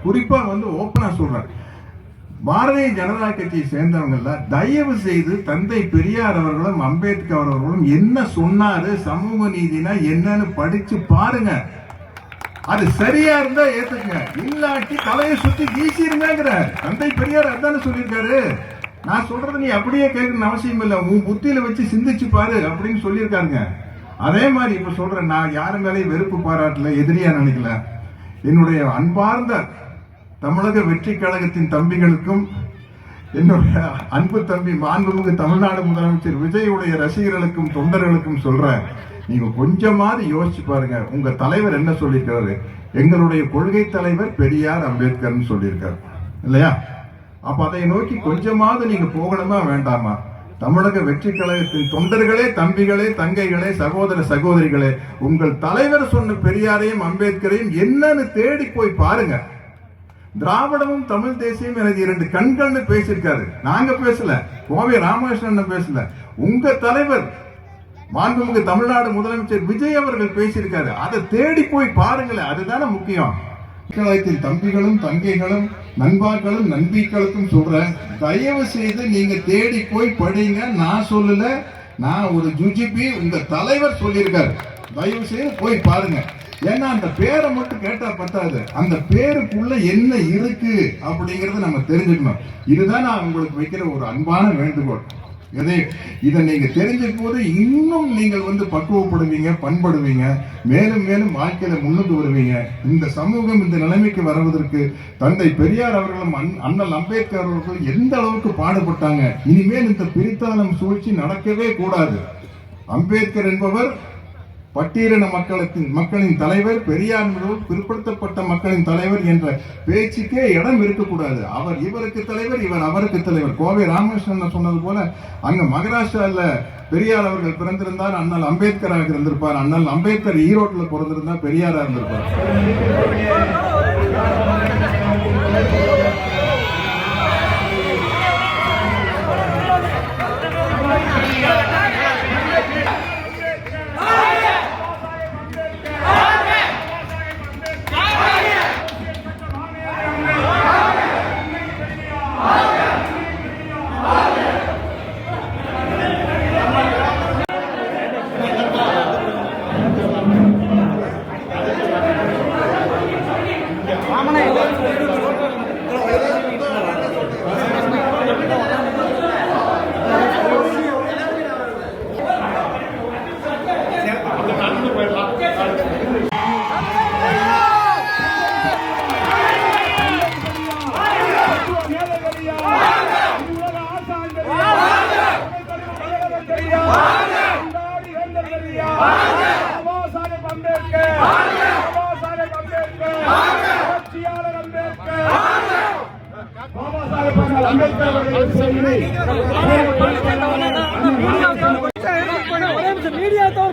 குறிப்பா ஓப்பனா சொல்றேன், பாரதிய ஜனதா கட்சியை சேர்ந்தவங்க தயவு செய்து தந்தை பெரியார் அவர்களும் அம்பேத்கர் அவர்களும் என்ன சொன்னாரு, சமூக நீதினா என்னன்னு படிச்சு பாருங்க. அது சரியா இருந்தா ஏத்துக்குங்க, இல்லாட்டி தலையை சுத்தி வீசிருங்கிற. தந்தை பெரியார் அதானே சொல்லியிருக்காரு. நான் சொல்றது நீ அப்படியே கேட்கணும்னு அவசியம் இல்லை, உன் புத்தியில வச்சு சிந்திச்சு பாரு அப்படின்னு சொல்லியிருக்காருங்க. அதே மாதிரி இப்ப சொல்றேன், நான் யாரு மேலேயும் வெறுப்பு பாராட்டல, எதிரியா நினைக்கல. என்னுடைய அன்பார்ந்த தமிழக வெற்றி கழகத்தின் தம்பிகளுக்கும் என்னுடைய அன்பு தம்பி மாண்புமிகு தமிழ்நாடு முதலமைச்சர் விஜயுடைய ரசிகர்களுக்கும் தொண்டர்களுக்கும் சொல்றேன், நீங்க கொஞ்சமாவது யோசிச்சு பாருங்க. உங்க தலைவர் என்ன சொல்லியிருக்காரு? எங்களுடைய கொள்கை தலைவர் பெரியார் அம்பேத்கர் சொல்லியிருக்காரு இல்லையா? அப்ப அதை நோக்கி கொஞ்சமாவது நீங்க போகணுமா வேண்டாமா? தமிழக வெற்றி கழகத்தின் தொண்டர்களே, தம்பிகளே, தங்கைகளே, சகோதர சகோதரிகளே, உங்கள் தலைவர் சொன்ன பெரியாரையும் அம்பேத்கரையும் என்னன்னு தேடி போய் பாருங்க. திராவிடமும் தமிழ் தேசியம் எனக்கு இரண்டு கண்கள்னு பேசியிருக்காரு. நாங்க பேசல, கோவை ராமகிருஷ்ணன் பேசல, உங்க தலைவர் மாண்புமிகு தமிழ்நாடு முதலமைச்சர் விஜய் அவர்கள் பேசியிருக்காரு. அதை தேடி போய் பாருங்களேன், அதுதானே முக்கியம். கழகத்தின் தம்பிகளும் தங்கைகளும் நண்பாக்களும் நண்பிகளுக்கும் சொல்றேன், தயவு செய்து நீங்க தேடி போய் படிங்க. நான் சொல்லல, நான் ஒரு ஜுஜிபி உங்க தலைவர் சொல்லியிருக்காரு. தயவு செய்து போய் பாருங்க. ஏன்னா அந்த பேரை மட்டும் கேட்டா பத்தாது, அந்த பேருக்குள்ள என்ன இருக்கு அப்படிங்கறத நம்ம தெரிஞ்சுக்கணும். இதுதான் நான் உங்களுக்கு வைக்கிற ஒரு அன்பான வேண்டுகோள். இதை நீங்க தெரிஞ்ச போது இன்னும் நீங்கள் பக்குவப்படுவீங்க, பண்படுவீங்க, மேலும் மேலும் வாழ்க்கையில முன்னுக்கு வருவீங்க. இந்த சமூகம் இந்த நிலைமைக்கு வருவதற்கு தந்தை பெரியார் அவர்களும் அண்ணல் அம்பேத்கர் அவர்களும் எந்த அளவுக்கு பாடுபட்டாங்க. இனிமேல் இந்த பிரித்தாளம் சூழ்ச்சி நடக்கவே கூடாது. அம்பேத்கர் என்பவர் பட்டியலின மக்களின் தலைவர், பெரியார் பிற்படுத்தப்பட்ட மக்களின் தலைவர் என்ற பேச்சுக்கே இடம் இருக்கக்கூடாது. அவர் இவருக்கு தலைவர், இவர் அவருக்கு தலைவர். கோவை ராமகிருஷ்ணன் சொன்னது போல அங்க மகாராஷ்டிரால பெரியார் அவர்கள் பிறந்திருந்தால் அண்ணல் அம்பேத்கராக இருந்திருப்பார். அண்ணல் அம்பேத்கர் ஈரோட்டில் பிறந்திருந்தால் பெரியாரா இருந்திருப்பார்.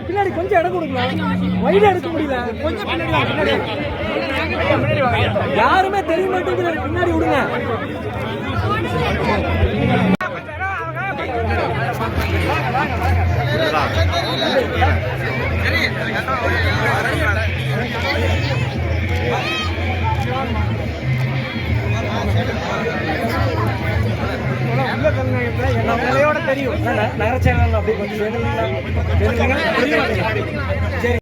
பின்னாடி கொஞ்சம் இடம் கொடுக்கலாம், வைடா எடுக்க முடியல, கொஞ்சம் பின்னாடி யாருமே தெரிய மாட்டேங்குது, பின்னாடி விடுங்க. தெரியும் நகர சேனல் அப்படி கொஞ்சம் சரி.